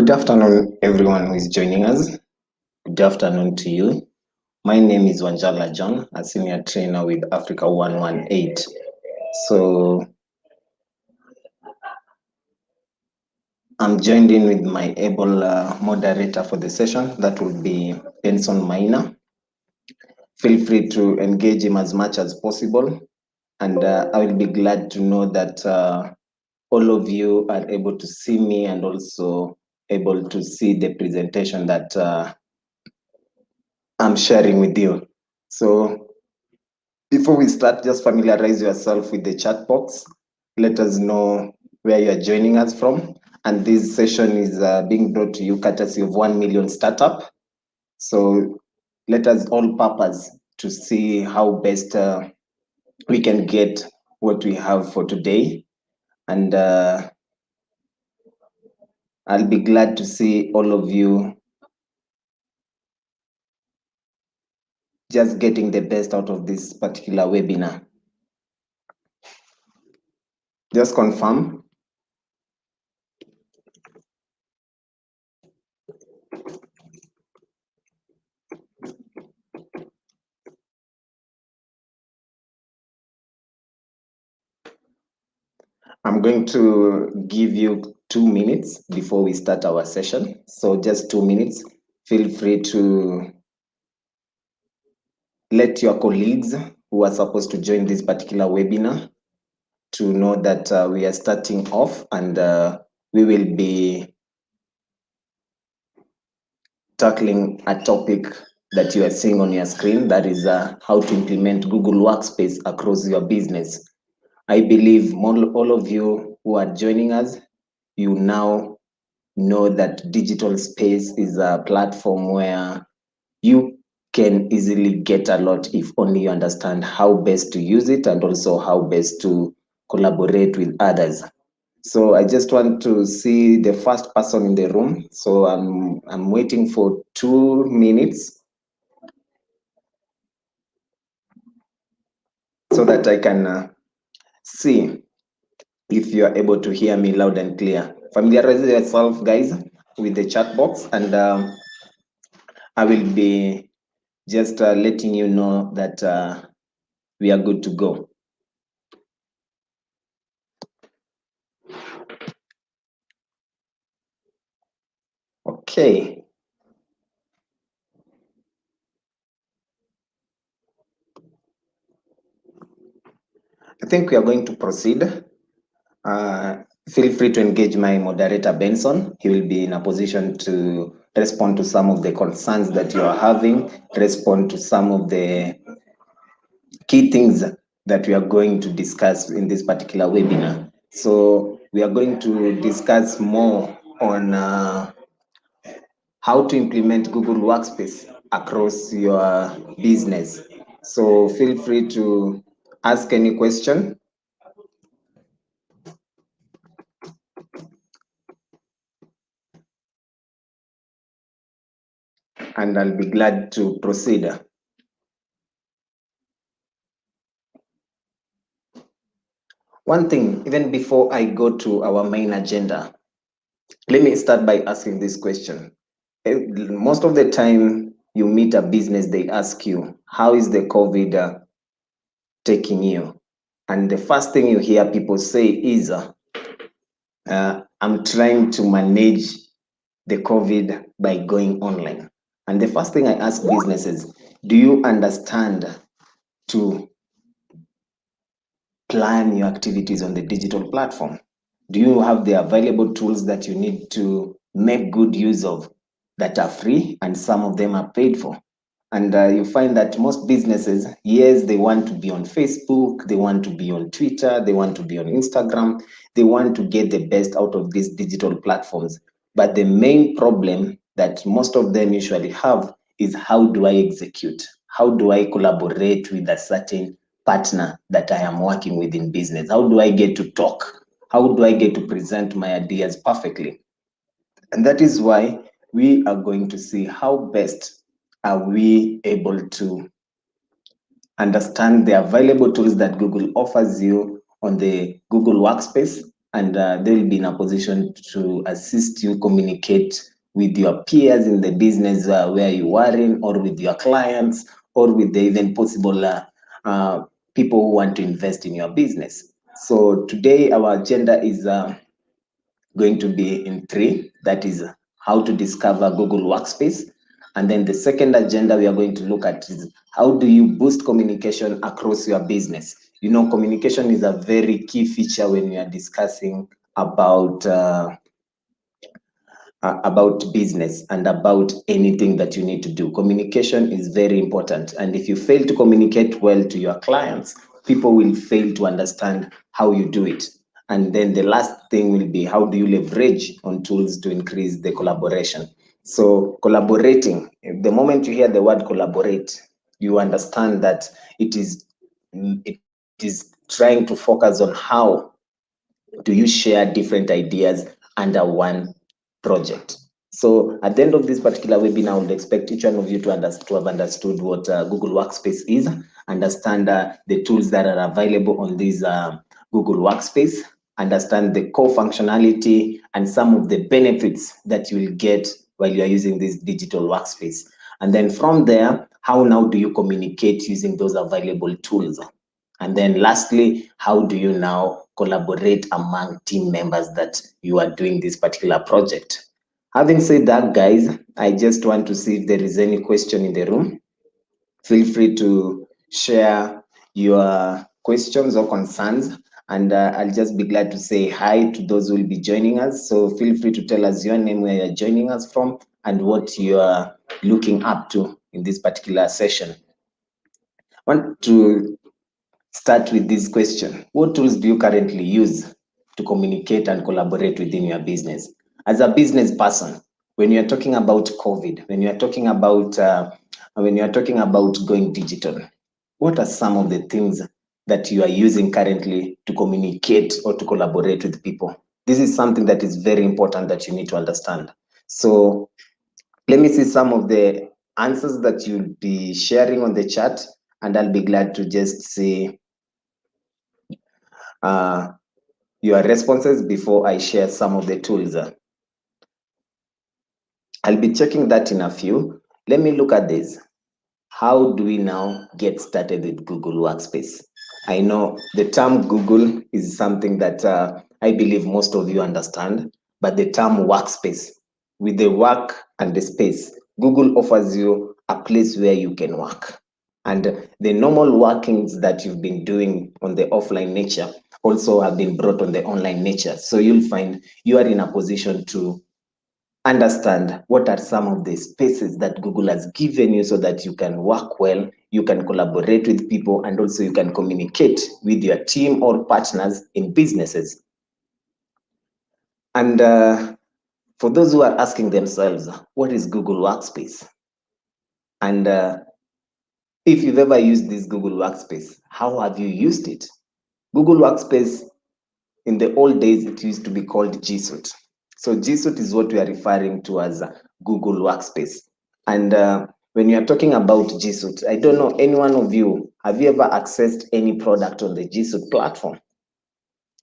Good afternoon, everyone who is joining us. Good afternoon to you. My name is Wanjala John, a senior trainer with AFR001. So I'm joined in with my able moderator for the session. That will be Benson Maina. Feel free to engage him as much as possible. And I will be glad to know that all of you are able to see me and also able to see the presentation that I'm sharing with you. So before we start, just familiarize yourself with the chat box. Let us know where you are joining us from. And this session is being brought to you courtesy of 1 Million Startup. So let us all purpose to see how best we can get what we have for today. And I'll be glad to see all of you just getting the best out of this particular webinar. Just confirm. I'm going to give you 2 minutes before we start our session. So just 2 minutes. Feel free to let your colleagues who are supposed to join this particular webinar to know that we are starting off, and we will be tackling a topic that you are seeing on your screen, that is how to implement Google Workspace across your business. I believe all of you who are joining us, you now know that digital space is a platform where you can easily get a lot if only you understand how best to use it and also how best to collaborate with others. So I just want to see the first person in the room. So I'm waiting for 2 minutes so that I can see if you are able to hear me loud and clear. Familiarize yourself, guys, with the chat box, and I will be just letting you know that we are good to go. Okay. I think we are going to proceed. Feel free to engage my moderator, Benson. He will be in a position to respond to some of the concerns that you are having, respond to some of the key things that we are going to discuss in this particular webinar. So we are going to discuss more on how to implement Google Workspace across your business. So feel free to ask any question. And I'll be glad to proceed. One thing, even before I go to our main agenda, let me start by asking this question. Most of the time you meet a business, they ask you, how is the COVID taking you? And the first thing you hear people say is, I'm trying to manage the COVID by going online. And the first thing I ask businesses, do you understand to plan your activities on the digital platform? Do you have the available tools that you need to make good use of that are free, and some of them are paid for? And you find that most businesses, yes, they want to be on Facebook, they want to be on Twitter, they want to be on Instagram, they want to get the best out of these digital platforms. But the main problem that most of them usually have is, how do I execute? How do I collaborate with a certain partner that I am working with in business? How do I get to talk? How do I get to present my ideas perfectly? And that is why we are going to see how best are we able to understand the available tools that Google offers you on the Google Workspace, and they will be in a position to assist you communicate with your peers in the business where you are in, or with your clients, or with the even possible people who want to invest in your business. So today our agenda is going to be in three. That is how to discover Google Workspace. And then the second agenda we are going to look at is how do you boost communication across your business. You know, communication is a very key feature when we are discussing about business and about anything that you need to do. Communication is very important. And if you fail to communicate well to your clients, people will fail to understand how you do it. And then the last thing will be how do you leverage on tools to increase the collaboration. So collaborating, the moment you hear the word collaborate, you understand that it is trying to focus on how do you share different ideas under one project. So at the end of this particular webinar, I would expect each one of you to have understood what Google Workspace is, understand the tools that are available on this Google Workspace, understand the core functionality and some of the benefits that you will get while you are using this digital workspace. And then from there, how now do you communicate using those available tools? And then lastly, how do you now collaborate among team members that you are doing this particular project? Having said that, guys, I just want to see if there is any question in the room. Feel free to share your questions or concerns, and I'll just be glad to say hi to those who will be joining us. So feel free to tell us your name, where you're joining us from, and what you are looking up to in this particular session. I want to start with this question. What tools do you currently use to communicate and collaborate within your business? As a business person, when you're talking about COVID, when you're talking about going digital, what are some of the things that you are using currently to communicate or to collaborate with people? This is something that is very important that you need to understand. So let me see some of the answers that you'll be sharing on the chat, and I'll be glad to just see your responses before I share some of the tools. I'll be checking that in a few. Let me look at this. How do we now get started with Google Workspace? I know the term Google is something that I believe most of you understand, but the term workspace, with the work and the space, Google offers you a place where you can work. And the normal workings that you've been doing on the offline nature also have been brought on the online nature. So you'll find you are in a position to understand what are some of the spaces that Google has given you so that you can work well, you can collaborate with people, and also you can communicate with your team or partners in businesses. And for those who are asking themselves, what is Google Workspace? And if you've ever used this Google Workspace, how have you used it? Google Workspace, in the old days, it used to be called G Suite. So G Suite is what we are referring to as Google Workspace. And when you are talking about G Suite, I don't know, any one of you, have you ever accessed any product on the G Suite platform?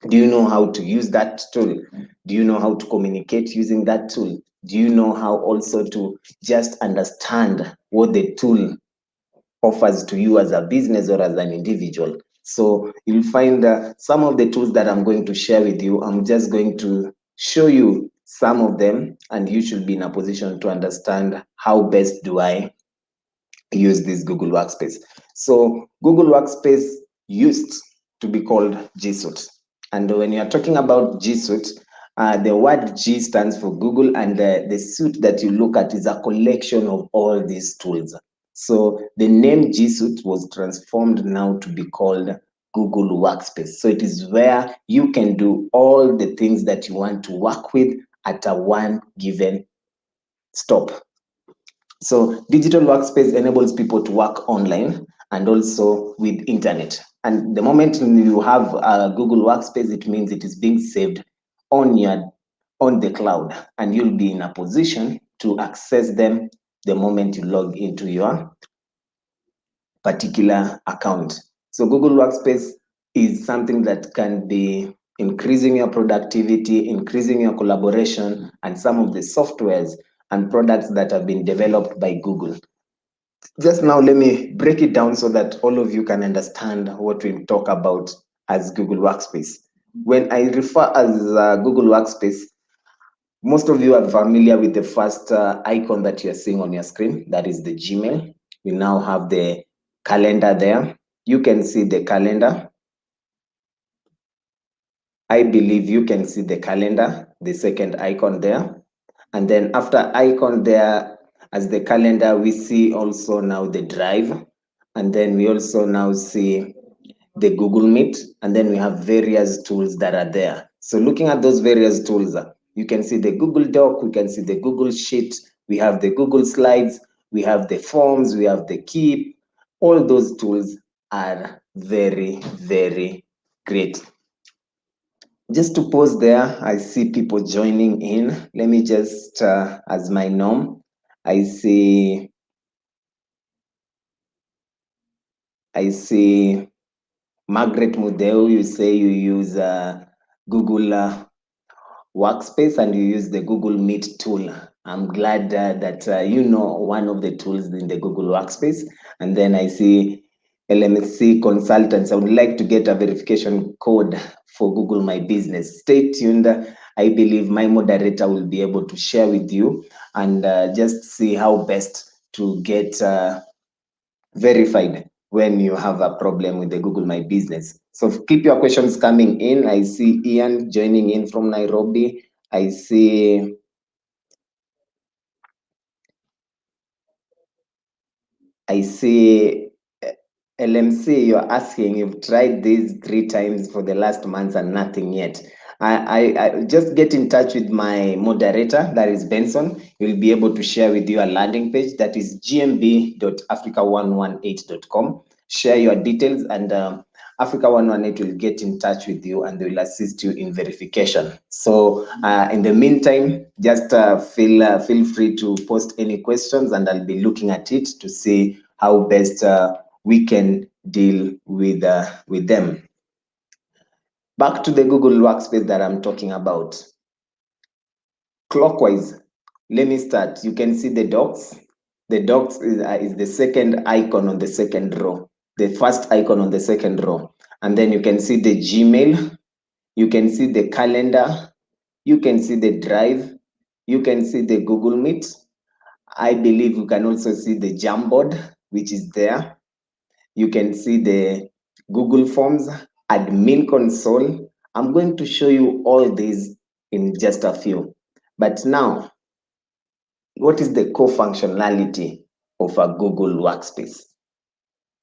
Do you know how to use that tool? Do you know how to communicate using that tool? Do you know how also to just understand what the tool offers to you as a business or as an individual? So you'll find some of the tools that I'm going to share with you, I'm just going to show you some of them, and you should be in a position to understand how best do I use this Google Workspace. So Google Workspace used to be called G Suite. And when you're talking about G Suite, the word G stands for Google, and the suite that you look at is a collection of all these tools. So the name G Suite was transformed now to be called Google Workspace. So it is where you can do all the things that you want to work with at a one given stop. So digital workspace enables people to work online and also with internet. And the moment you have a Google Workspace, it means it is being saved on the cloud, and you'll be in a position to access them the moment you log into your particular account. So Google Workspace is something that can be increasing your productivity, increasing your collaboration, and some of the softwares and products that have been developed by Google. Just now, let me break it down so that all of you can understand what we talk about as Google Workspace. When I refer as Google Workspace, most of you are familiar with the first icon that you're seeing on your screen. That is the Gmail. We now have the calendar there. You can see the calendar. I believe you can see the calendar, the second icon there. And then after icon there, as the calendar, we see also now the drive. And then we also now see the Google Meet. And then we have various tools that are there. So looking at those various tools, you can see the Google Doc, we can see the Google Sheet, we have the Google Slides, we have the forms, we have the Keep. All those tools are very, very great. Just to pause there, I see people joining in. Let me just, as my norm, I see Margaret Mudeu, you say you use Google Workspace and you use the Google Meet tool. I'm glad that you know one of the tools in the Google Workspace. And then I see LMC consultants. I would like to get a verification code for Google My Business. Stay tuned. I believe my moderator will be able to share with you and just see how best to get verified when you have a problem with the Google My Business. So keep your questions coming in. I see Ian joining in from Nairobi. I see LMC, you're asking, you've tried these 3 times for the last month and nothing yet. I just get in touch with my moderator, that is Benson. He'll be able to share with you a landing page that is gmb.africa118.com. Share your details and Africa 118 will get in touch with you and they will assist you in verification. So in the meantime, just feel free to post any questions and I'll be looking at it to see how best we can deal with them. Back to the Google Workspace that I'm talking about. Clockwise, let me start. You can see the docs. The docs is the second icon on the second row, the first icon on the second row. And then you can see the Gmail, you can see the calendar, you can see the drive, you can see the Google Meet. I believe you can also see the Jamboard, which is there. You can see the Google Forms, admin console. I'm going to show you all these in just a few. But now, what is the core functionality of a Google Workspace?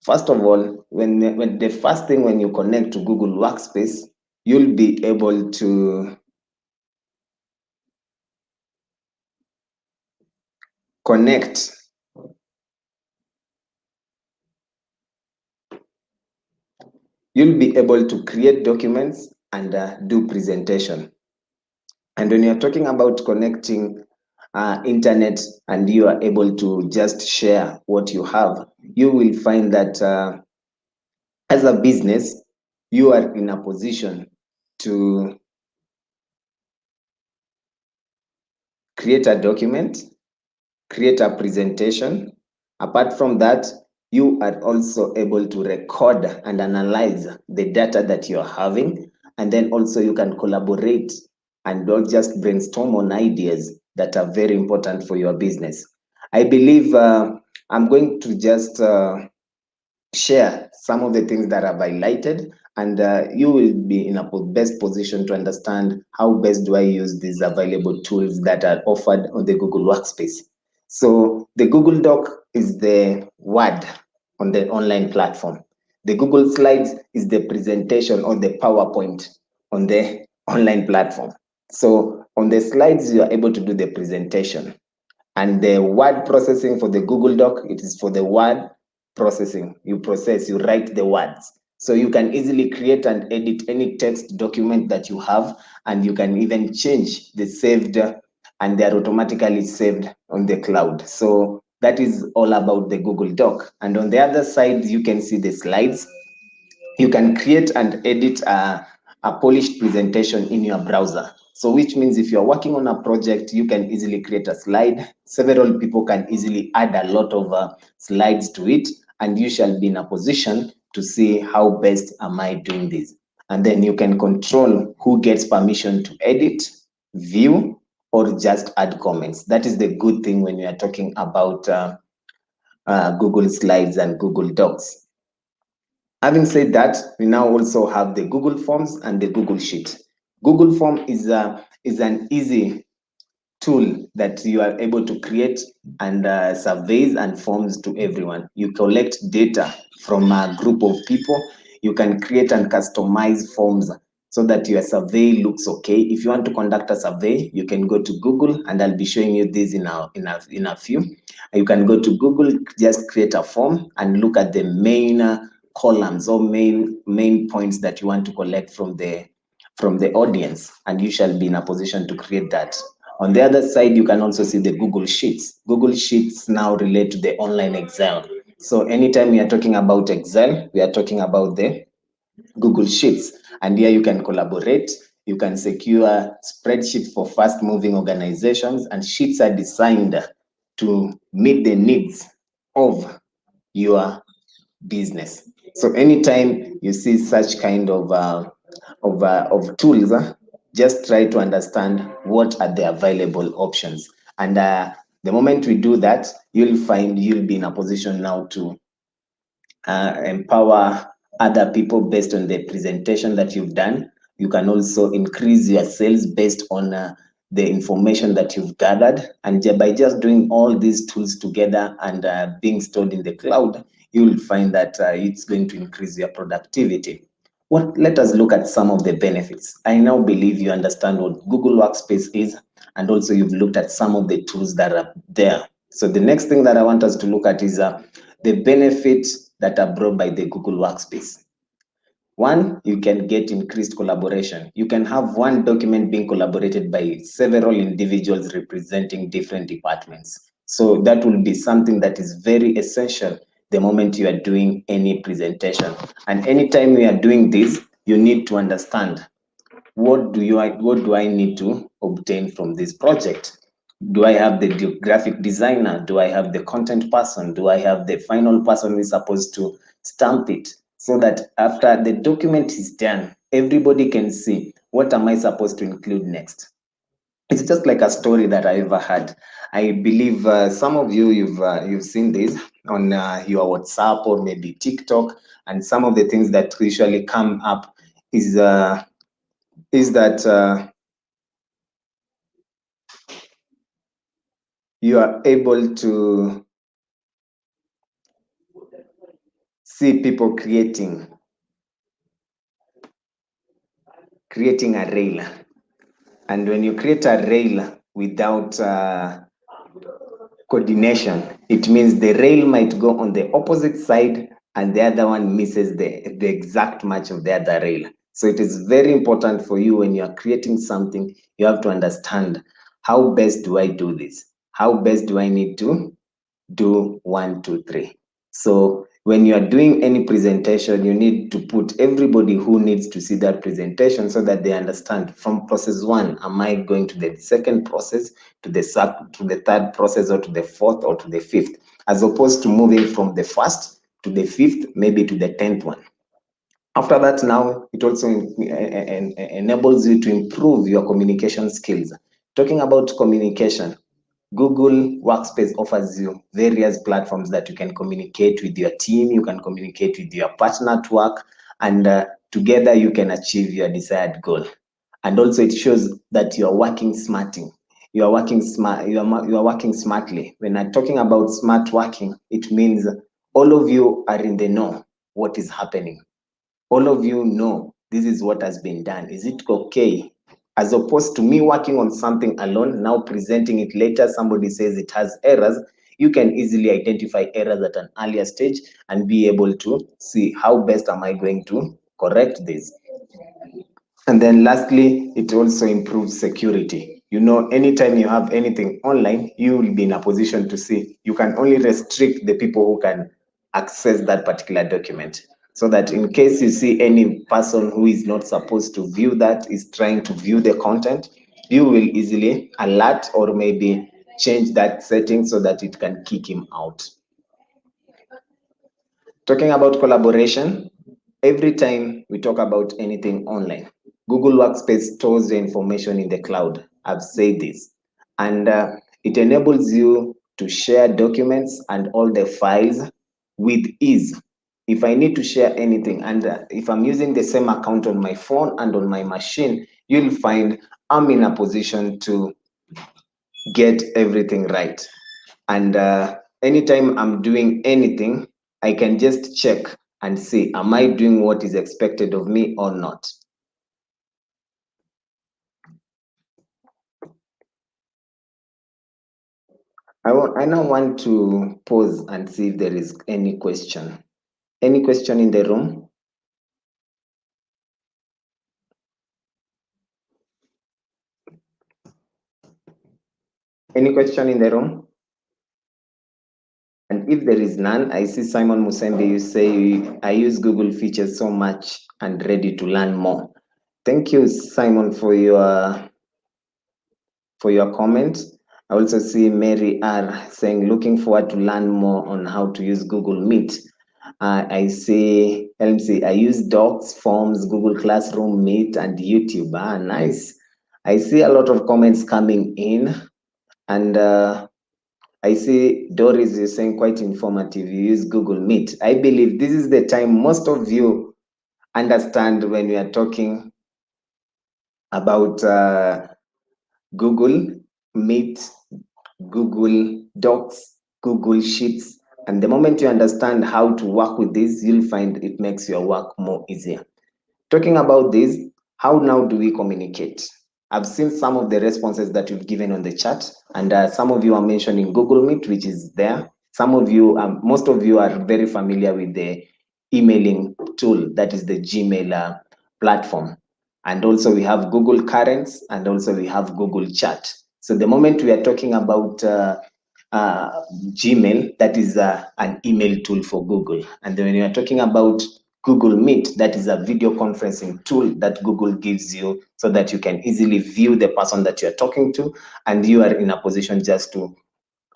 First of all, when the first thing when you connect to Google Workspace, you'll be able to connect you'll be able to create documents and do presentation. And when you're talking about connecting internet and you are able to just share what you have, you will find that as a business, you are in a position to create a document, create a presentation. Apart from that, you are also able to record and analyze the data that you're having. And then also you can collaborate and not just brainstorm on ideas that are very important for your business. I believe I'm going to just share some of the things that I've highlighted, and you will be in a best position to understand how best do I use these available tools that are offered on the Google Workspace. So the Google Doc is the Word on the online platform. The Google Slides is the presentation or the PowerPoint on the online platform. So on the slides, you are able to do the presentation. And the word processing for the Google Doc, it is for the word processing. You process, you write the words. So you can easily create and edit any text document that you have, and you can even change the saved, and they are automatically saved on the cloud. So that is all about the Google Doc. And on the other side, you can see the slides. You can create and edit a polished presentation in your browser. So which means if you're working on a project, you can easily create a slide. Several people can easily add a lot of slides to it, and you shall be in a position to see how best am I doing this. And then you can control who gets permission to edit, view, or just add comments. That is the good thing when you are talking about Google Slides and Google Docs. Having said that, we now also have the Google Forms and the Google Sheet. Google Form is an easy tool that you are able to create and surveys and forms to everyone. You collect data from a group of people. You can create and customize forms so that your survey looks okay. If you want to conduct a survey, you can go to Google, and I'll be showing you this in a few. You can go to Google, just create a form and look at the main columns or main points that you want to collect from the audience, and you shall be in a position to create that. On the other side, you can also see the Google Sheets. Google Sheets now relate to the online Excel. So anytime we are talking about Excel, we are talking about the Google Sheets. And here you can collaborate, you can secure spreadsheets for fast moving organizations, and sheets are designed to meet the needs of your business. So anytime you see such kind of tools, just try to understand what are the available options. And the moment we do that, you'll find you'll be in a position now to empower other people based on the presentation that you've done. You can also increase your sales based on the information that you've gathered. And by just doing all these tools together and being stored in the cloud, you will find that it's going to increase your productivity. Let us look at some of the benefits. I now believe you understand what Google Workspace is, and also you've looked at some of the tools that are there. So the next thing that I want us to look at is the benefits that are brought by the Google Workspace. One, you can get increased collaboration. You can have one document being collaborated by several individuals representing different departments. So that will be something that is very essential the moment you are doing any presentation. And anytime you are doing this, you need to understand what do I need to obtain from this project? Do I have the graphic designer? Do I have the content person? Do I have the final person who is supposed to stamp it? So that after the document is done, everybody can see what am I supposed to include next. It's just like a story that I ever had. I believe some of you you've seen this on your WhatsApp or maybe TikTok, and some of the things that usually come up is that you are able to see people creating a rail. And when you create a rail without coordination, it means the rail might go on the opposite side and the other one misses the exact match of the other rail. So it is very important for you when you are creating something, you have to understand how best do I do this? How best do I need to do 1, 2, 3? So when you are doing any presentation, you need to put everybody who needs to see that presentation so that they understand from process 1, am I going to the second process, to the third process, or to the fourth, or to the fifth, as opposed to moving from the first to the fifth, maybe to the 10th one. After that, now it also enables you to improve your communication skills. Talking about communication, Google Workspace offers you various platforms that you can communicate with your team, you can communicate with your partner to work, and together you can achieve your desired goal. And also it shows that you are working smartly. You are working smart. You are working smartly. When I'm talking about smart working, it means all of you are in the know what is happening. All of you know this is what has been done. Is it okay? As opposed to me working on something alone, now presenting it later, somebody says it has errors, you can easily identify errors at an earlier stage and be able to see how best am I going to correct this. And then lastly, it also improves security. You know, anytime you have anything online, you will be in a position to see. You can only restrict the people who can access that particular document. so that in case you see any person who is not supposed to view that is trying to view the content, you will easily alert or maybe change that setting so that it can kick him out. Talking about collaboration, every time we talk about anything online, Google Workspace stores the information in the cloud. I've said this. And it enables you to share documents and all the files with ease. If I need to share anything, and if I'm using the same account on my phone and on my machine, you'll find I'm in a position to get everything right. And anytime I'm doing anything, I can just check and see, am I doing what is expected of me or not? I now want to pause and see if there is any question. Any question in the room? Any question in the room? And if there is none, I see Simon Musembe, you say, I use Google features so much and ready to learn more. Thank you, Simon, for your comment. I also see Mary R saying, looking forward to learn more on how to use Google Meet. I see LMC, I use Docs, Forms, Google Classroom, Meet, and YouTube. Nice. I see a lot of comments coming in, and I see Doris is saying quite informative. You use Google Meet. I believe this is the time most of you understand when we are talking about Google Meet, Google Docs, Google Sheets. And the moment you understand how to work with this, you'll find it makes your work more easier. Talking about this, how now do we communicate? I've seen some of the responses that you've given on the chat, and some of you are mentioning Google Meet, which is there. Some of you, most of you are very familiar with the emailing tool, that is the Gmail platform. And also we have Google Currents, and also we have Google Chat. So the moment we are talking about Gmail, that is an email tool for Google. And then when you are talking about Google Meet, that is a video conferencing tool that Google gives you so that you can easily view the person that you're talking to, and you are in a position just to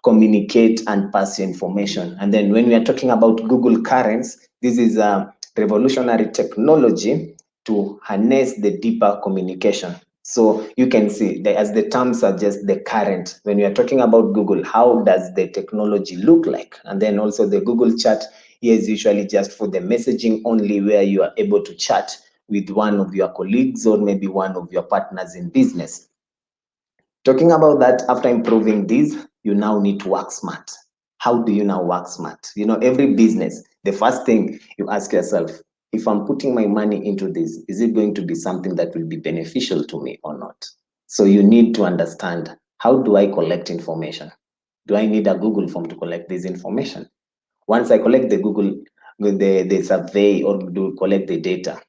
communicate and pass your information. And then when we are talking about Google Currents, this is a revolutionary technology to harness the deeper communication. So you can see that as the term suggests, the current, when we are talking about Google, how does the technology look like? And then also the Google chat here is usually just for the messaging only, where you are able to chat with one of your colleagues or maybe one of your partners in business. Talking about that, after improving this, you now need to work smart. How do you now work smart? You know, every business, the first thing you ask yourself, if I'm putting my money into this, is it going to be something that will be beneficial to me or not? So you need to understand, how do I collect information? Do I need a Google form to collect this information? Once I collect the Google, the survey or do collect the data,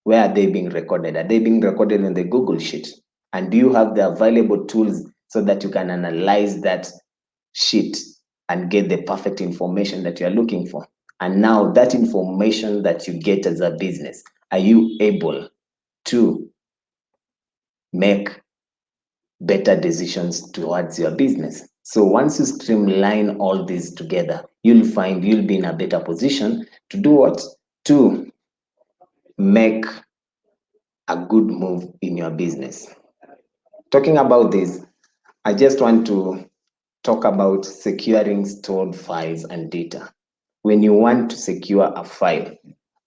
where are they being recorded? Are they being recorded in the Google Sheet? And do you have the available tools so that you can analyze that sheet and get the perfect information that you're looking for? And now that information that you get as a business, are you able to make better decisions towards your business? So once you streamline all these together, you'll find you'll be in a better position to do what? To make a good move in your business. Talking about this, I just want to talk about securing stored files and data. When you want to secure a file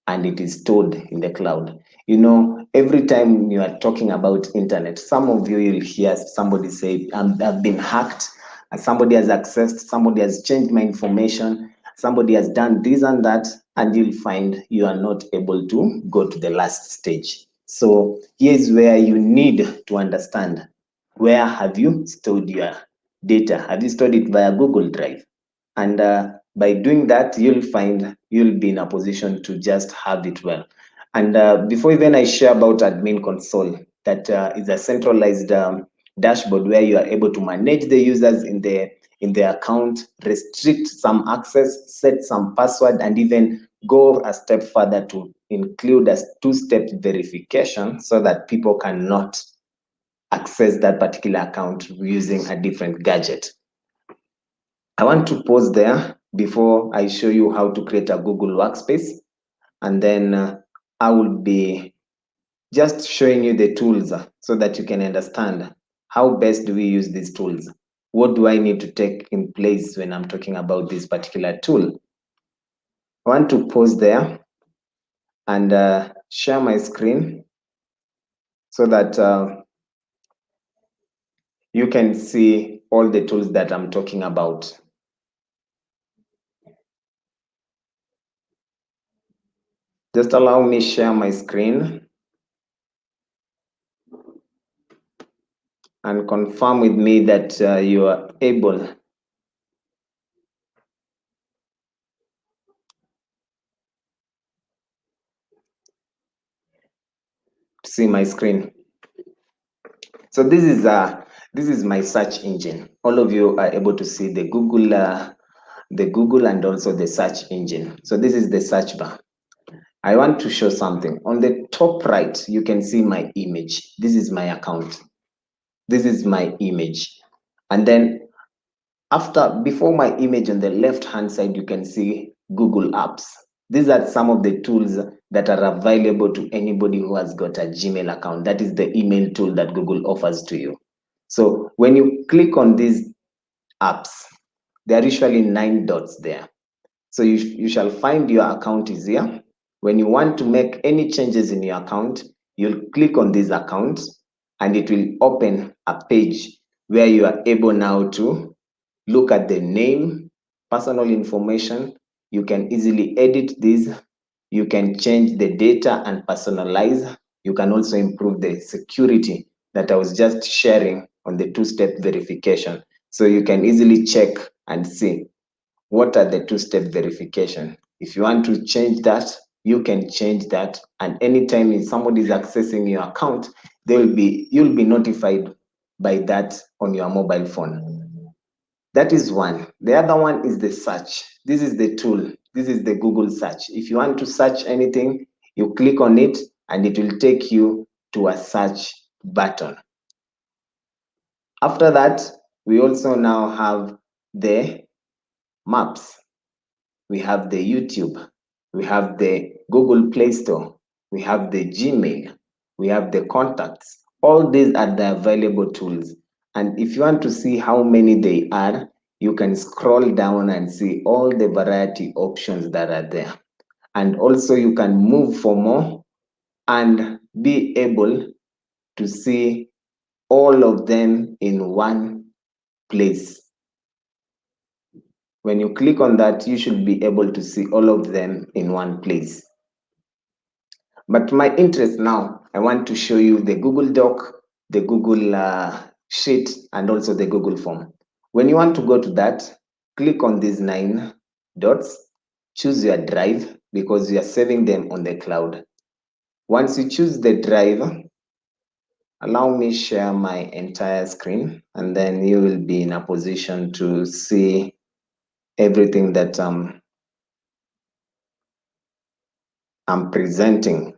and it is stored in the cloud, you know, every time you are talking about internet, some of you will hear somebody say, I've been hacked, somebody has accessed, somebody has changed my information, somebody has done this and that, and you'll find you are not able to go to the last stage. So here's where you need to understand, where have you stored your data? Have you stored it via Google Drive? And by doing that, you'll find you'll be in a position to just have it well. And before even I share about admin console, that is a centralized dashboard where you are able to manage the users in the account, restrict some access, set some password, and even go a step further to include a two-step verification so that people cannot access that particular account using a different gadget. I want to pause there before I show you how to create a Google Workspace, and then I will be just showing you the tools so that you can understand how best do we use these tools. What do I need to take in place when I'm talking about this particular tool? I want to pause there and share my screen so that you can see all the tools that I'm talking about. Just allow me share my screen and confirm with me that you are able to see my screen. So this is my search engine. All of you are able to see the Google and also the search engine. So this is the search bar. I want to show something. On the top right, you can see my image. This is my account. This is my image. And then before my image on the left hand side, you can see Google Apps. These are some of the tools that are available to anybody who has got a Gmail account. That is the email tool that Google offers to you. So when you click on these apps, there are usually 9 dots there. So you shall find your account is here. When you want to make any changes in your account, you'll click on this account and it will open a page where you are able now to look at the name, personal information. You can easily edit this. You can change the data and personalize. You can also improve the security that I was just sharing on the two-step verification. So you can easily check and see what are the two-step verification. If you want to change that, you can change that. And anytime somebody is accessing your account, you'll be notified by that on your mobile phone. That is one. The other one is the search. This is the tool. This is the Google search. If you want to search anything, you click on it and it will take you to a search button. After that, we also now have the maps. We have the YouTube. We have the Google Play Store. We have the Gmail. We have the contacts. All these are the available tools. And if you want to see how many they are, you can scroll down and see all the variety options that are there. And also you can move for more and be able to see all of them in one place. When you click on that, you should be able to see all of them in one place. But my interest now, I want to show you the Google Doc, the Google Sheet, and also the Google Form. When you want to go to that, click on these 9 dots, choose your drive because you are saving them on the cloud. Once you choose the drive, allow me share my entire screen, and then you will be in a position to see everything that I'm presenting.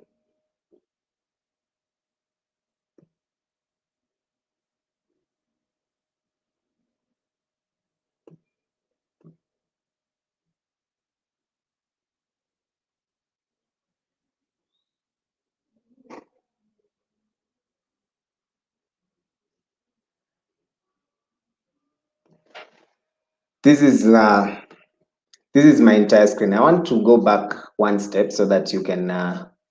This is my entire screen. I want to go back one step so that you can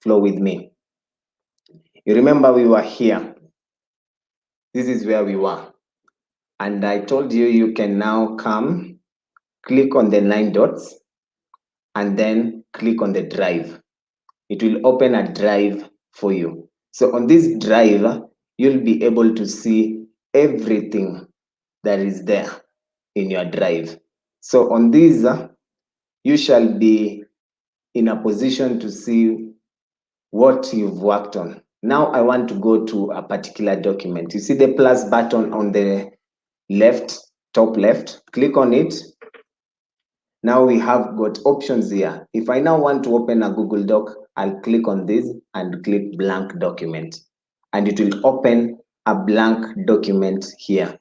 flow with me. You remember we were here. This is where we were. And I told you you can now come, click on the 9 dots, and then click on the drive. It will open a drive for you. So on this drive, you'll be able to see everything that is there in your drive. So on this, you shall be in a position to see what you've worked on. Now I want to go to a particular document. You see the plus button on the left, top left, click on it. Now we have got options here. If I now want to open a Google Doc, I'll click on this and click blank document. And it will open a blank document here.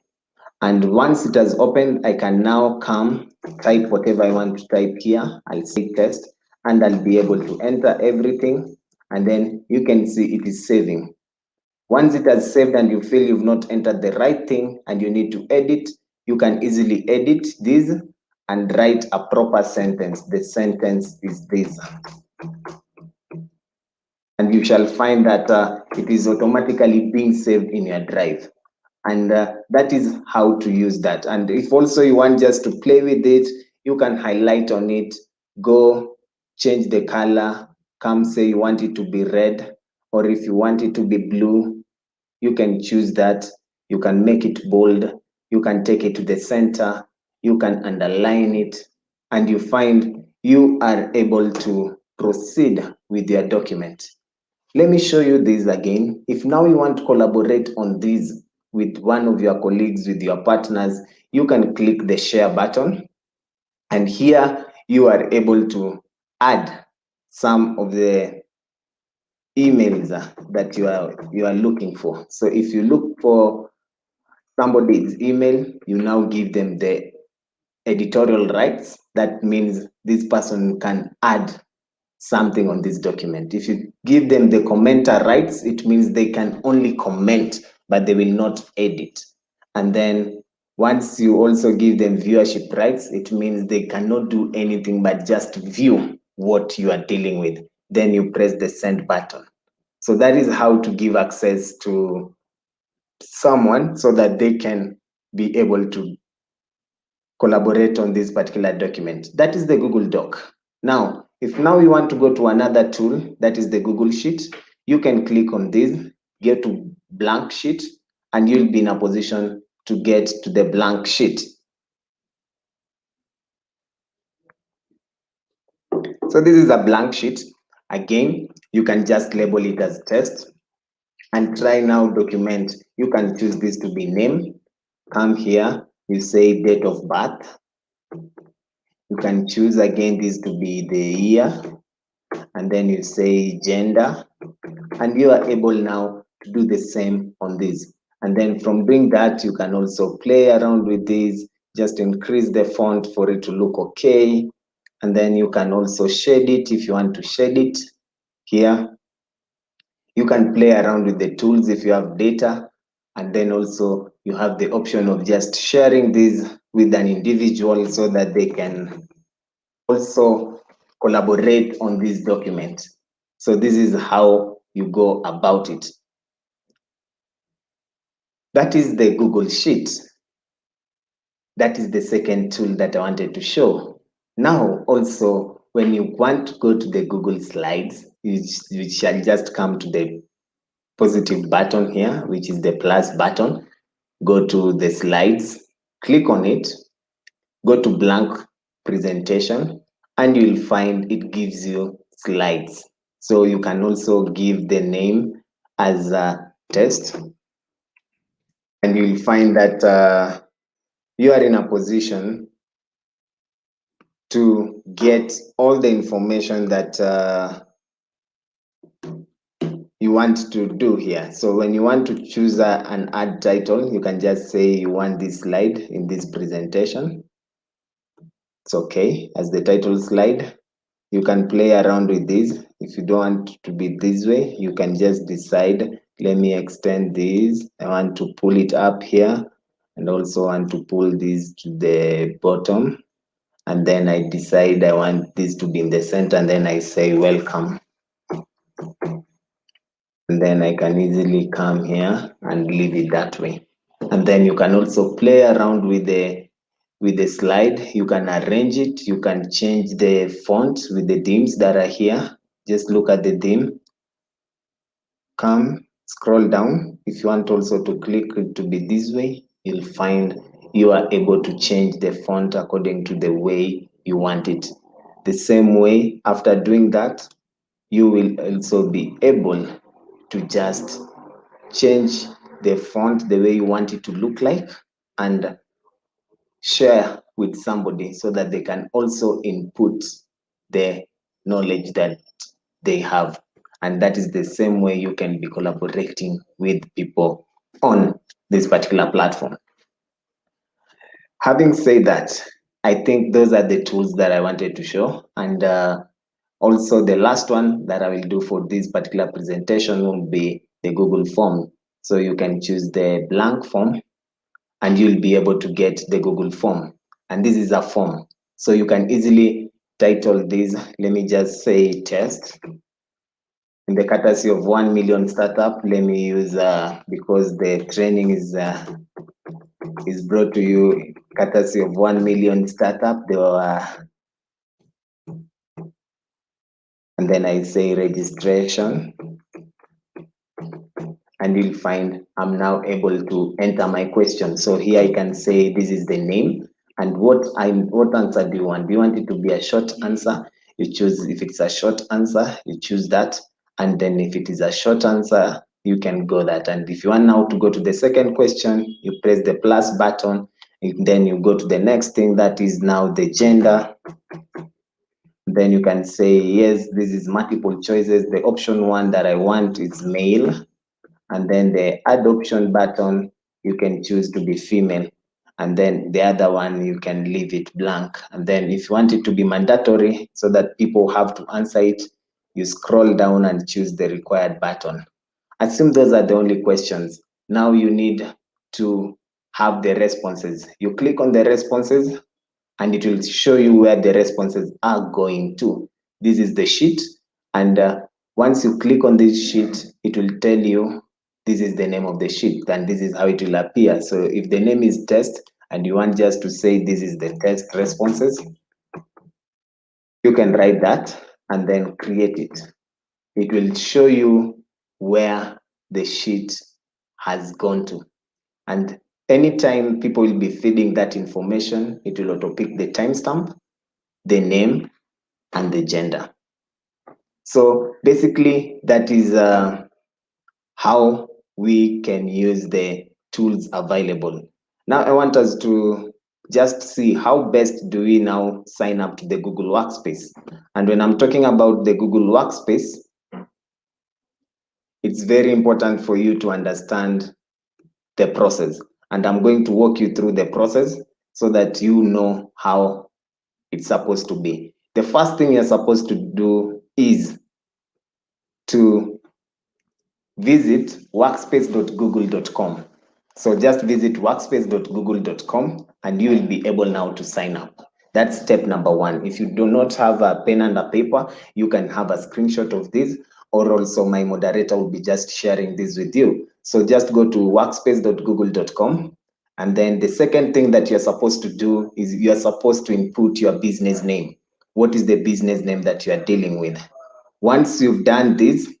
And once it has opened, I can now come, type whatever I want to type here. I'll say test, and I'll be able to enter everything. And then you can see it is saving. Once it has saved and you feel you've not entered the right thing and you need to edit, you can easily edit this and write a proper sentence. The sentence is this. And you shall find that it is automatically being saved in your drive. And that is how to use that. And if also you want just to play with it, you can highlight on it, go change the color, come say you want it to be red, or if you want it to be blue, you can choose that. You can make it bold, you can take it to the center, you can underline it, and you find you are able to proceed with your document. Let me show you this again. If now you want to collaborate on this with one of your colleagues, with your partners, you can click the share button. And here you are able to add some of the emails that you are looking for. So if you look for somebody's email, you now give them the editorial rights. That means this person can add something on this document. If you give them the commenter rights, it means they can only comment, but they will not edit. And then once you also give them viewership rights, it means they cannot do anything but just view what you are dealing with. Then you press the send button. So that is how to give access to someone so that they can be able to collaborate on this particular document. That is the Google Doc. Now, if now you want to go to another tool, that is the Google Sheet, you can click on this, get to blank sheet, and you'll be in a position to get to the blank sheet. So this is a blank sheet. Again, you can just label it as test and try now document. You can choose this to be name. Come here, you say date of birth. You can choose again this to be the year, and then you say gender, and you are able now to do the same on this. And then from doing that, you can also play around with this, just increase the font for it to look okay. And then you can also shade it if you want to shade it here. You can play around with the tools if you have data. And then also you have the option of just sharing this with an individual so that they can also collaborate on this document. So this is how you go about it. That is the Google Sheet. That is the second tool that I wanted to show. Now, also, when you want to go to the Google Slides, you shall just come to the positive button here, which is the plus button. Go to the slides, click on it, go to blank presentation, and you'll find it gives you slides. So you can also give the name as a test, and you'll find that you are in a position to get all the information that you want to do here. So when you want to choose an ad title, you can just say you want this slide in this presentation. It's okay as the title slide. You can play around with this. If you don't want to be this way, you can just decide, let me extend this. I want to pull it up here and also want to pull this to the bottom. And then I decide I want this to be in the center, and then I say welcome. And then I can easily come here and leave it that way. And then you can also play around with the slide. You can arrange it. You can change the font with the themes that are here. Just look at the theme. Come, scroll down. If you want also to click it to be this way, you'll find you are able to change the font according to the way you want it. The same way, after doing that, you will also be able to just change the font the way you want it to look like and share with somebody so that they can also input the knowledge that they have. And that is the same way you can be collaborating with people on this particular platform. Having said that, I think those are the tools that I wanted to show. And also the last one that I will do for this particular presentation will be the Google form. So you can choose the blank form and you'll be able to get the Google form. And this is a form. So you can easily title this, let me just say test. In the courtesy of 1 million startup, let me use, because the training is brought to you courtesy of 1 million startup. There were, and then I say registration, and you'll find I'm now able to enter my question. So here I can say this is the name, and what answer do you want? Do you want it to be a short answer? You choose. If it's a short answer, you choose that, and then if it is a short answer, you can go that. And if you want now to go to the second question, you press the plus button, and then you go to the next thing, that is now the gender. Then you can say yes, this is multiple choices. The option one that I want is male, and then the add option button, you can choose to be female, and then the other one you can leave it blank. And then if you want it to be mandatory so that people have to answer it, you scroll down and choose the required button. Assume those are the only questions. Now you need to have the responses. You click on the responses and it will show you where the responses are going to. This is the sheet, and once you click on this sheet, it will tell you this is the name of the sheet and this is how it will appear. So if the name is test and you want just to say this is the test responses, you can write that and then create it. It will show you where the sheet has gone to. And anytime people will be feeding that information, it will auto pick the timestamp, the name, and the gender. So basically, that is how we can use the tools available. Now I want us to just see how best do we now sign up to the Google Workspace. And when I'm talking about the Google Workspace, it's very important for you to understand the process. And I'm going to walk you through the process so that you know how it's supposed to be. The first thing you're supposed to do is to visit workspace.google.com. So just visit workspace.google.com and you will be able now to sign up. That's step number one. If you do not have a pen and a paper, you can have a screenshot of this, or also my moderator will be just sharing this with you. So just go to workspace.google.com. And then the second thing that you're supposed to do is you're supposed to input your business name. What is the business name that you are dealing with? Once you've done this,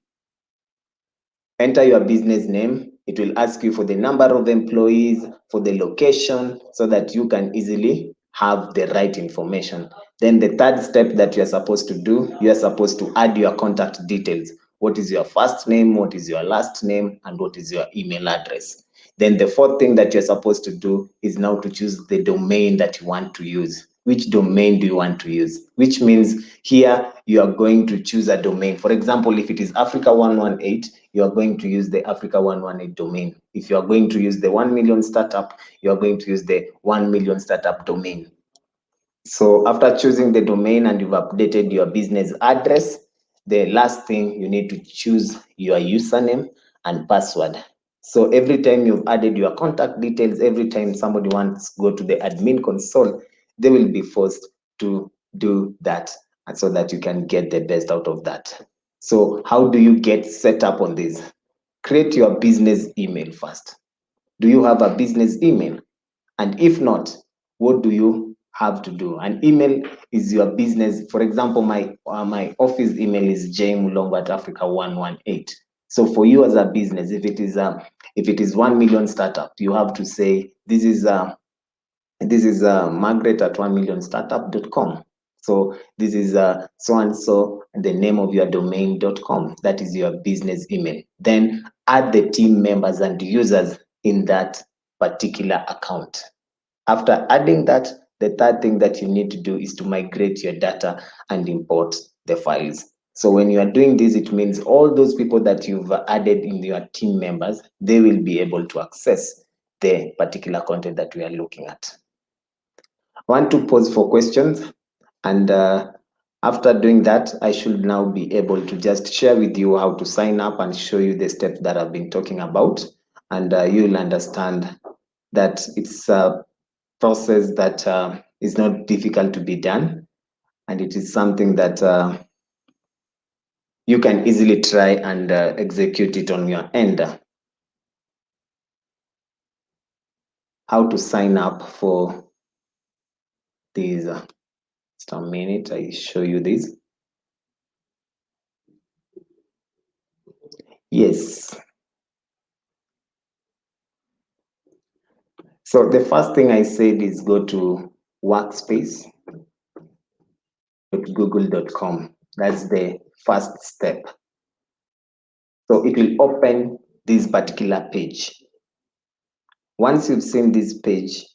enter your business name. It will ask you for the number of employees, for the location, so that you can easily have the right information. Then the third step that you're supposed to do, you're supposed to add your contact details. What is your first name, what is your last name, and what is your email address. Then the fourth thing that you're supposed to do is now to choose the domain that you want to use. Which domain do you want to use? Which means here you are going to choose a domain. For example, if it is Africa 118, you are going to use the Africa 118 domain. If you are going to use the 1 million startup, you are going to use the 1 million startup domain. So after choosing the domain and you've updated your business address, the last thing you need to choose your username and password. So every time you've added your contact details, every time somebody wants to go to the admin console, they will be forced to do that, and so that you can get the best out of that. So how do you get set up on this? Create your business email first. Do you have a business email? And if not, what do you have to do? An email is your business. For example, my office email is jmulongo@africa118. So for you as a business, if it is 1 million startup, you have to say this is Margaret@1millionstartup.com. So this is so and so, the name of your domain.com. That is your business email. Then add the team members and users in that particular account. After adding that, the third thing that you need to do is to migrate your data and import the files. So when you are doing this, it means all those people that you've added in your team members, they will be able to access the particular content that we are looking at. I want to pause for questions, and after doing that, I should now be able to just share with you how to sign up and show you the steps that I've been talking about, and you'll understand that it's a process that is not difficult to be done, and it is something that you can easily try and execute it on your end. How to sign up for these. Just a minute, I show you this. Yes. So the first thing I said is go to workspace.google.com. That's the first step. So it will open this particular page. Once you've seen this page,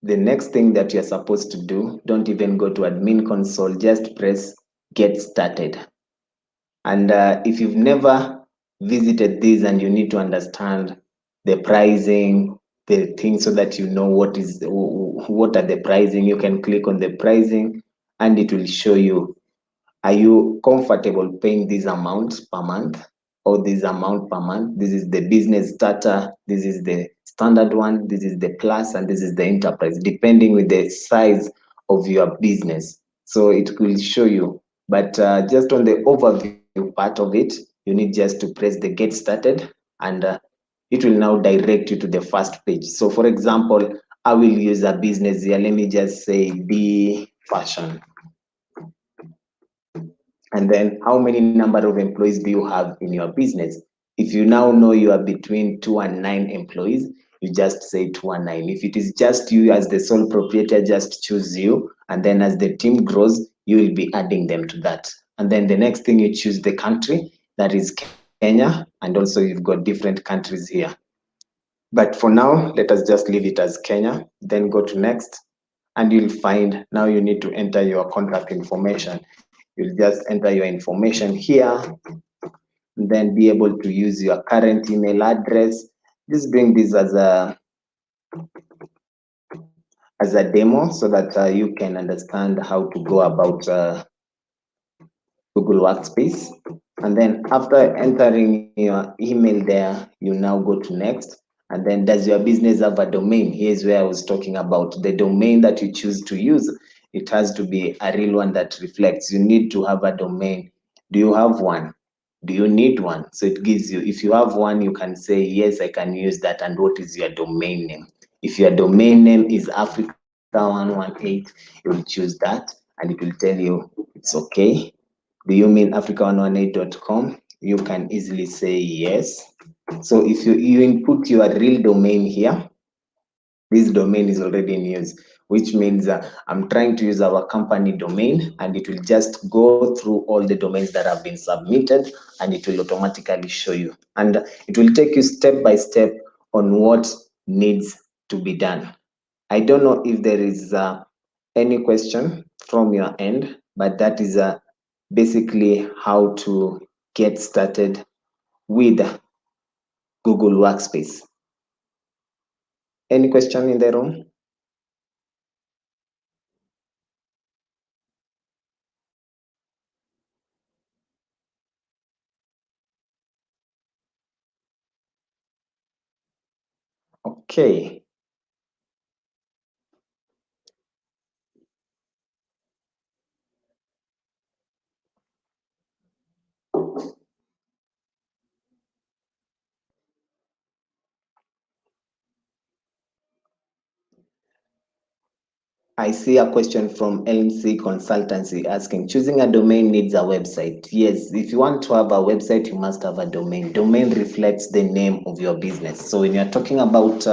the next thing that you're supposed to do, don't even go to admin console, just press get started. And if you've never visited this and you need to understand the pricing, the thing, so that you know what are the pricing, you can click on the pricing and it will show you, are you comfortable paying this amount per month or this amount per month? This is the business starter, this is the standard one, this is the plus, and this is the enterprise, depending with the size of your business. So it will show you, but just on the overview part of it, you need just to press the get started, and it will now direct you to the first page. So for example, I will use a business here. Let me just say B Fashion. And then how many number of employees do you have in your business? If you now know you are between 2 and 9 employees, you just say 2 and 9. If it is just you as the sole proprietor, just choose you. And then as the team grows, you will be adding them to that. And then the next thing, you choose the country, that is Kenya. And also you've got different countries here. But for now, let us just leave it as Kenya. Then go to next. And you'll find now you need to enter your contact information. You'll just enter your information here, and then be able to use your current email address. Just bring this as a demo so that you can understand how to go about Google Workspace. And then after entering your email there, you now go to next. And then does your business have a domain? Here's where I was talking about the domain that you choose to use. It has to be a real one that reflects. You need to have a domain. Do you have one? Do you need one? So it gives you, if you have one, you can say, yes, I can use that. And what is your domain name? If your domain name is Africa118, you will choose that and it will tell you it's okay. Do you mean Africa118.com? You can easily say yes. So if you input your real domain here, this domain is already in use, which means I'm trying to use our company domain, and it will just go through all the domains that have been submitted, and it will automatically show you. And it will take you step by step on what needs to be done. I don't know if there is any question from your end, but that is basically how to get started with Google Workspace. Any question in the room? Okay. I see a question from LMC Consultancy asking, choosing a domain needs a website. Yes, if you want to have a website, you must have a domain. Domain reflects the name of your business. So when you're talking about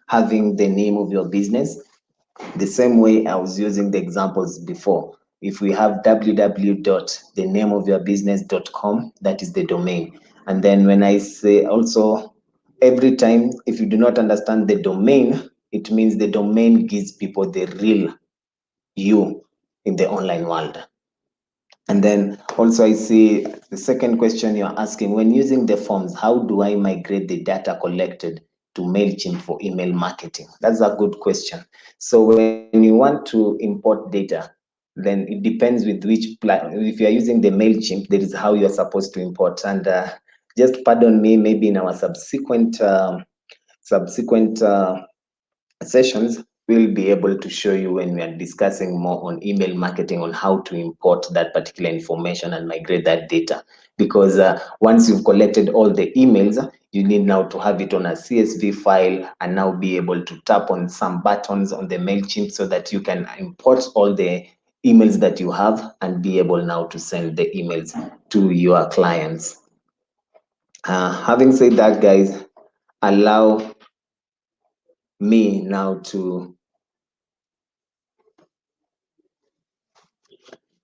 having the name of your business, the same way I was using the examples before. If we have www.thenameofyourbusiness.com, that is the domain. And then when I say also, every time, if you do not understand the domain, It means the domain gives people the real you in the online world. And then also I see the second question you're asking, when using the forms, how do I migrate the data collected to MailChimp for email marketing? That's a good question. So when you want to import data, then it depends with which if you're using the MailChimp, that is how you're supposed to import. And just pardon me, maybe in our subsequent sessions, we'll be able to show you when we are discussing more on email marketing on how to import that particular information and migrate that data. Because once you've collected all the emails, you need now to have it on a CSV file and now be able to tap on some buttons on the MailChimp so that you can import all the emails that you have and be able now to send the emails to your clients. Having said that, guys, allow me now to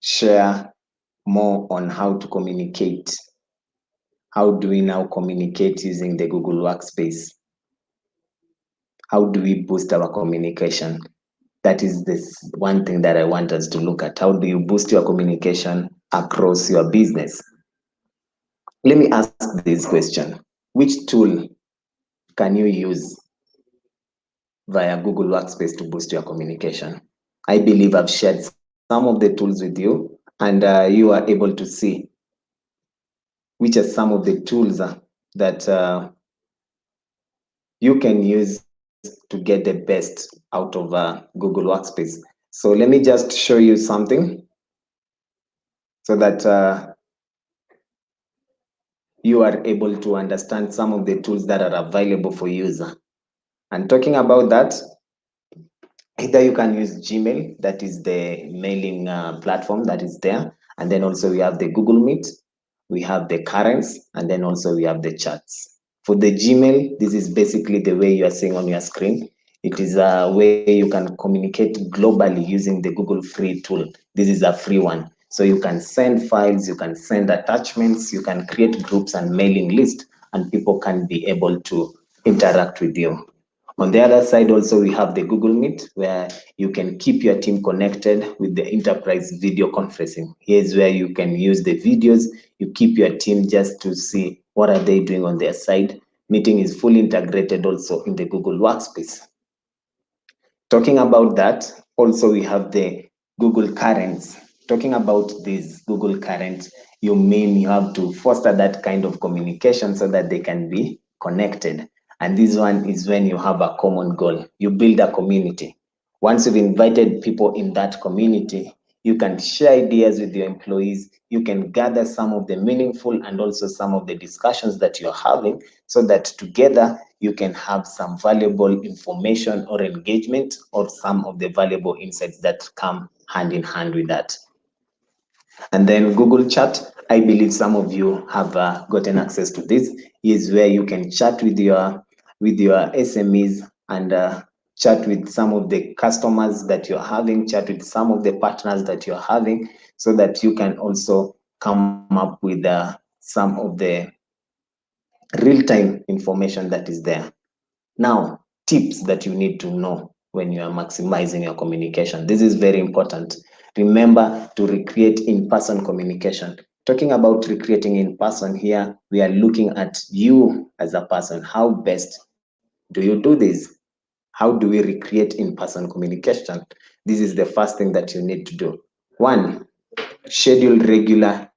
share more on how to communicate. How do we now communicate using the Google Workspace? How do we boost our communication? That is this one thing that I want us to look at. How do you boost your communication across your business? Let me ask this question. Which tool can you use via Google Workspace to boost your communication? I believe I've shared some of the tools with you, and you are able to see which are some of the tools that you can use to get the best out of Google Workspace. So let me just show you something so that you are able to understand some of the tools that are available for user. And talking about that, either you can use Gmail, that is the mailing platform that is there. And then also we have the Google Meet, we have the Currents, and then also we have the chats. For the Gmail, this is basically the way you are seeing on your screen. It is a way you can communicate globally using the Google Free tool. This is a free one. So you can send files, you can send attachments, you can create groups and mailing lists, and people can be able to interact with you. On the other side, also, we have the Google Meet, where you can keep your team connected with the enterprise video conferencing. Here's where you can use the videos. You keep your team just to see what are they doing on their side. Meeting is fully integrated also in the Google Workspace. Talking about that, also we have the Google Currents. Talking about this Google Current, you mean you have to foster that kind of communication so that they can be connected. And this one is when you have a common goal. You build a community. Once you've invited people in that community, you can share ideas with your employees. You can gather some of the meaningful and also some of the discussions that you're having so that together you can have some valuable information or engagement or some of the valuable insights that come hand in hand with that. And then Google Chat, I believe some of you have gotten access to this, is where you can chat with your SMEs and chat with some of the customers that you're having, chat with some of the partners that you're having, so that you can also come up with some of the real-time information that is there. Now, tips that you need to know when you are maximizing your communication. This is very important. Remember to recreate in-person communication. Talking about recreating in person here, we are looking at you as a person. How best do you do this? How do we recreate in-person communication? This is the first thing that you need to do. One, schedule regular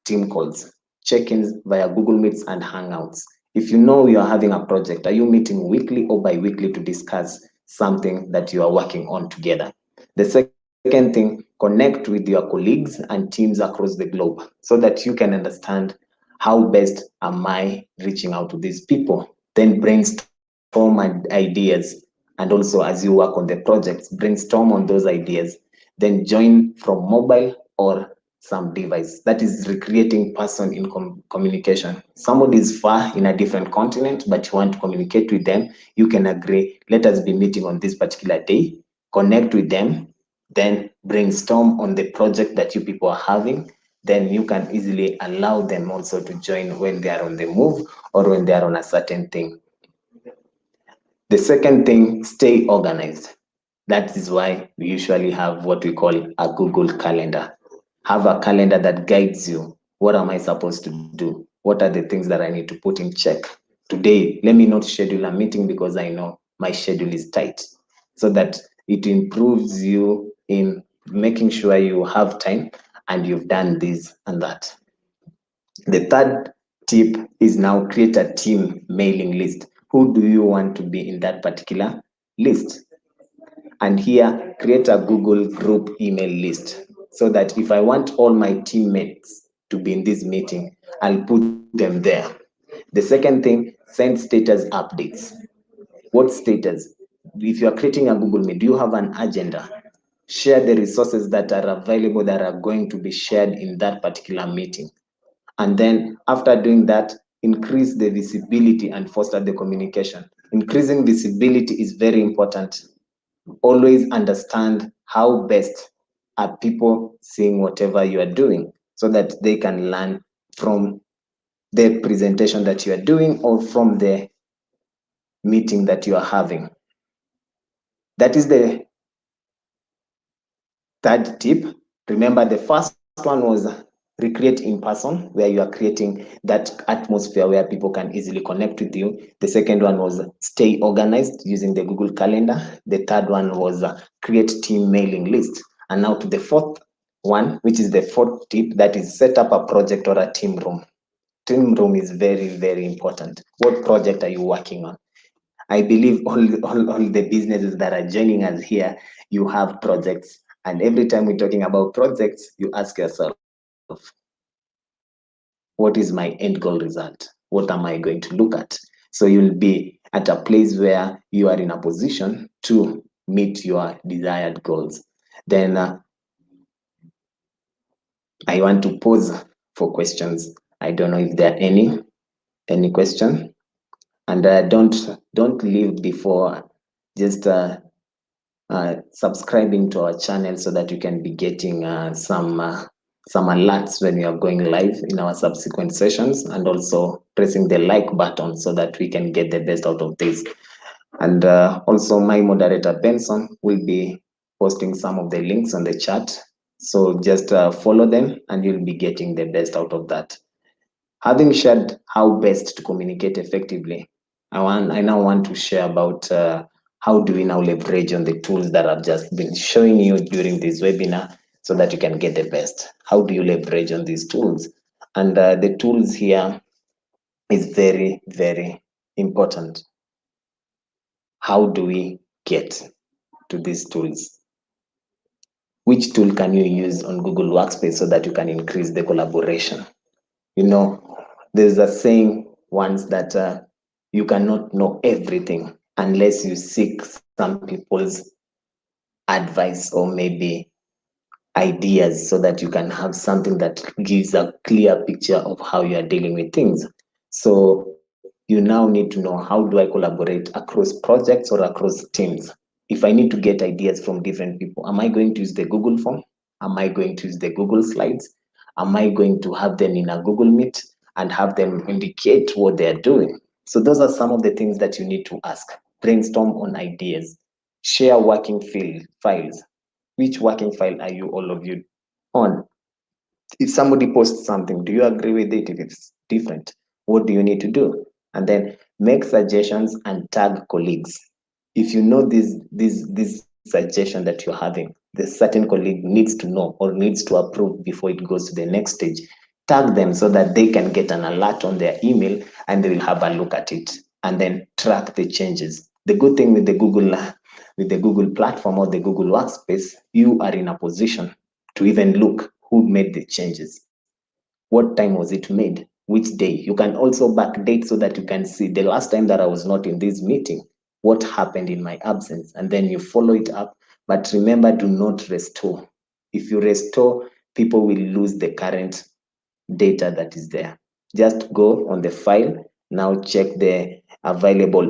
team calls, check-ins via Google Meets and Hangouts. If you know you are having a project, are you meeting weekly or bi-weekly to discuss something that you are working on together? The second thing, connect with your colleagues and teams across the globe so that you can understand how best am I reaching out to these people. Then brainstorm ideas. And also as you work on the projects, brainstorm on those ideas. Then join from mobile or some device. That is recreating person in communication. Somebody is far in a different continent, but you want to communicate with them, you can agree, let us be meeting on this particular day, connect with them, then brainstorm on the project that you people are having. Then you can easily allow them also to join when they are on the move or when they are on a certain thing. The second thing, stay organized. That is why we usually have what we call a Google Calendar. Have a calendar that guides you. What am I supposed to do? What are the things that I need to put in check? Today, let me not schedule a meeting because I know my schedule is tight. So that it improves you in making sure you have time and you've done this and that. The third tip is now create a team mailing list. Who do you want to be in that particular list? And here, create a Google group email list so that if I want all my teammates to be in this meeting, I'll put them there. The second thing, send status updates. What status? If you are creating a Google Meet, do you have an agenda? Share the resources that are available that are going to be shared in that particular meeting. And then after doing that, increase the visibility and foster the communication. Increasing visibility is very important. Always understand how best are people seeing whatever you are doing so that they can learn from the presentation that you are doing or from the meeting that you are having. That is the third tip. Remember, the first one was recreate in person, where you are creating that atmosphere where people can easily connect with you. The second one was stay organized using the Google Calendar. The third one was create team mailing list. And now to the fourth one, which is the fourth tip, that is set up a project or a team room. Team room is very, very important. What project are you working on? I believe all the businesses that are joining us here, you have projects. And every time we're talking about projects, you ask yourself, what is my end goal result? What am I going to look at? So you'll be at a place where you are in a position to meet your desired goals. Then I want to pause for questions. I don't know if there are any question. And don't leave before just subscribing to our channel so that you can be getting some alerts when we are going live in our subsequent sessions, and also pressing the like button so that we can get the best out of this. And also my moderator Benson will be posting some of the links on the chat, so just follow them and you'll be getting the best out of that. Having shared how best to communicate effectively, I now want to share about how do we now leverage on the tools that I've just been showing you during this webinar so that you can get the best. How do you leverage on these tools? And the tools here is very, very important. How do we get to these tools? Which tool can you use on Google Workspace so that you can increase the collaboration? You know, there's a saying once that you cannot know everything unless you seek some people's advice or maybe ideas so that you can have something that gives a clear picture of how you are dealing with things. So you now need to know, how do I collaborate across projects or across teams? If I need to get ideas from different people, am I going to use the Google form? Am I going to use the Google slides? Am I going to have them in a Google Meet and have them indicate what they're doing? So those are some of the things that you need to ask. Brainstorm on ideas. Share working files. Which working file are you, all of you, on? If somebody posts something, do you agree with it? If it's different, what do you need to do? And then make suggestions and tag colleagues. If you know this suggestion that you're having, the certain colleague needs to know or needs to approve before it goes to the next stage, tag them so that they can get an alert on their email and they will have a look at it and then track the changes. The good thing with the Google platform or the Google Workspace, you are in a position to even look who made the changes. What time was it made? Which day? You can also backdate so that you can see the last time that I was not in this meeting, what happened in my absence, and then you follow it up. But remember, do not restore. If you restore, people will lose the current data that is there. Just go on the file, now check the available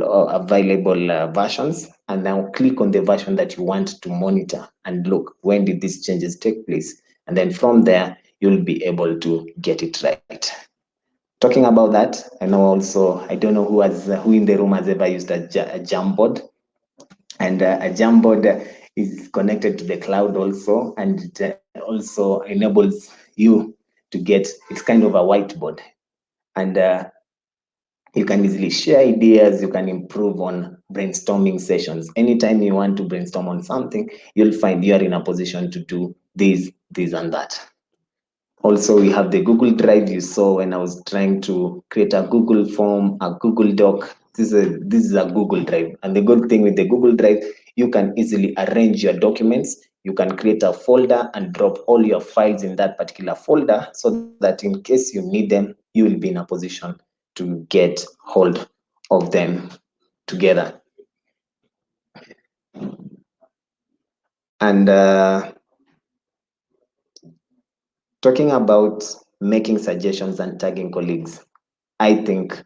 versions, and now click on the version that you want to monitor and look, when did these changes take place? And then from there, you'll be able to get it right. Talking about that, I know also, I don't know who in the room has ever used a Jamboard. And a Jamboard is connected to the cloud also, and it also enables you to get, it's kind of a whiteboard. And you can easily share ideas, you can improve on brainstorming sessions. Anytime you want to brainstorm on something, you'll find you're in a position to do this, and that. Also, we have the Google Drive you saw when I was trying to create a Google form, a Google Doc. This is a Google Drive. And the good thing with the Google Drive, you can easily arrange your documents. You can create a folder and drop all your files in that particular folder so that in case you need them, you will be in a position to get hold of them together. And talking about making suggestions and tagging colleagues, I think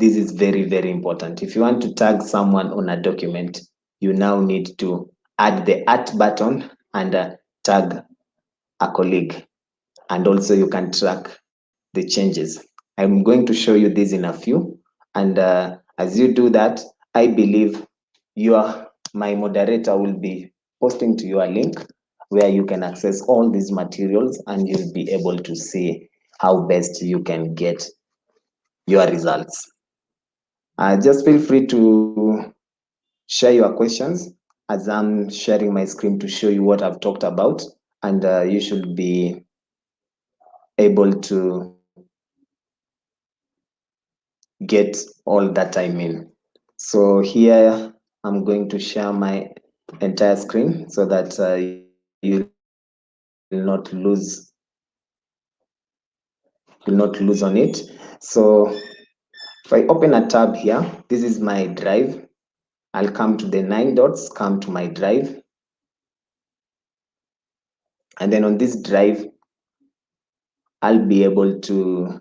this is very, very important. If you want to tag someone on a document, you now need to add the at button and tag a colleague. And also you can track the changes. I'm going to show you this in a few. And as you do that, I believe my moderator will be posting to you a link where you can access all these materials and you'll be able to see how best you can get your results. Just feel free to share your questions as I'm sharing my screen to show you what I've talked about, and you should be able to get all that I mean. So here I'm going to share my entire screen so that you'll not lose on it. So if I open a tab here, this is my drive. I'll come to the 9 dots, come to my drive. And then on this drive, I'll be able to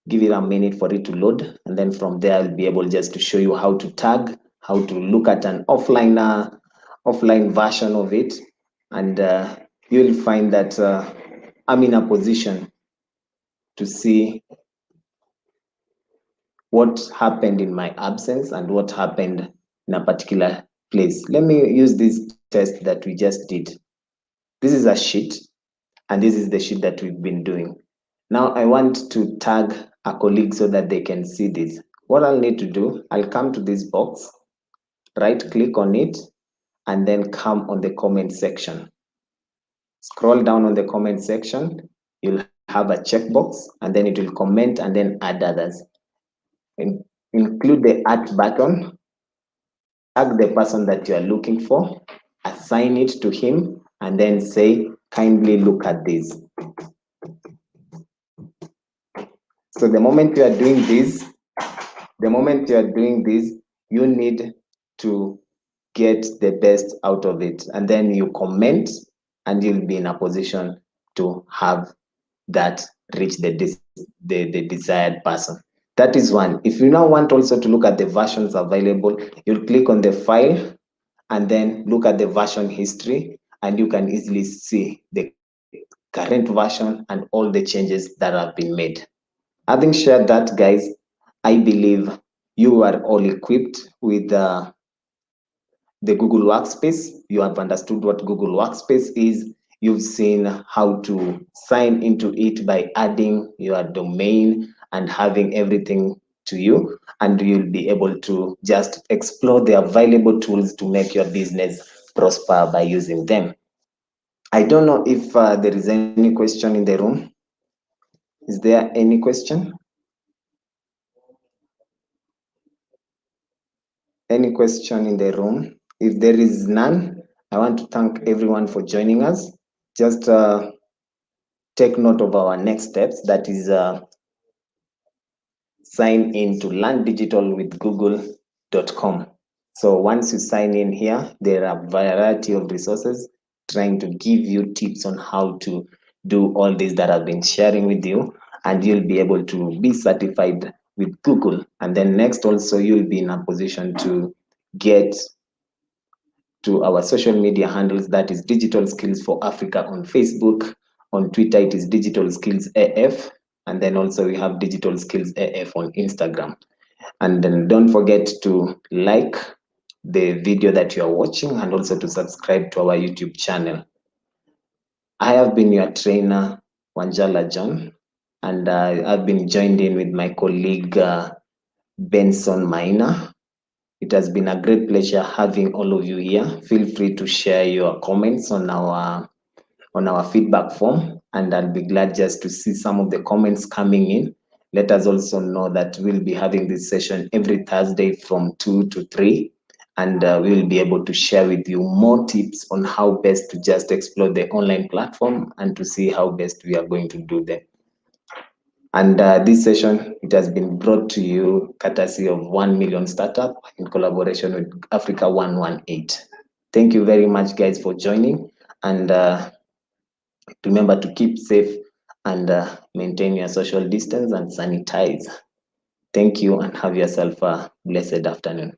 give it a minute for it to load. And then from there, I'll be able just to show you how to tag, how to look at an offline version of it. And you'll find that I'm in a position to see what happened in my absence and what happened in a particular place. Let me use this test that we just did. This is a sheet, and this is the sheet that we've been doing. Now I want to tag a colleague so that they can see this. What I'll need to do, I'll come to this box, right click on it, and then come on the comment section. Scroll down on the comment section, you'll have a checkbox, and then it will comment and then add others. Include the add button, tag the person that you are looking for, assign it to him, and then say, kindly look at this. So the moment you are doing this, you need to get the best out of it. And then you comment, and you'll be in a position to have that reach the desired person. That is one. If you now want also to look at the versions available, you'll click on the file and then look at the version history, and you can easily see the current version and all the changes that have been made. Having shared that, guys, I believe you are all equipped with the Google Workspace. You have understood what Google Workspace is. You've seen how to sign into it by adding your domain and having everything to you. And you'll be able to just explore the available tools to make your business prosper by using them. I don't know if there is any question in the room. Is there any question? Any question in the room? If there is none, I want to thank everyone for joining us. Just take note of our next steps. That is sign in to learndigitalwithgoogle.com. So once you sign in here, there are a variety of resources trying to give you tips on how to do all this that I've been sharing with you, and you'll be able to be certified with Google. And then next also, you'll be in a position to get to our social media handles, that is Digital Skills for Africa on Facebook. On Twitter, it is Digital Skills AF. And then also we have Digital Skills AF on Instagram. And then don't forget to like the video that you are watching and also to subscribe to our YouTube channel. I have been your trainer, Wanjala John, and I've been joined in with my colleague Benson Maina. It has been a great pleasure having all of you here. Feel free to share your comments on our feedback form, and I'll be glad just to see some of the comments coming in. Let us also know that we'll be having this session every Thursday from 2 to 3, and we will be able to share with you more tips on how best to just explore the online platform and to see how best we are going to do them. And this session, it has been brought to you courtesy of 1 Million Startup in collaboration with Africa 118. Thank you very much, guys, for joining. And remember to keep safe and maintain your social distance and sanitize. Thank you and have yourself a blessed afternoon.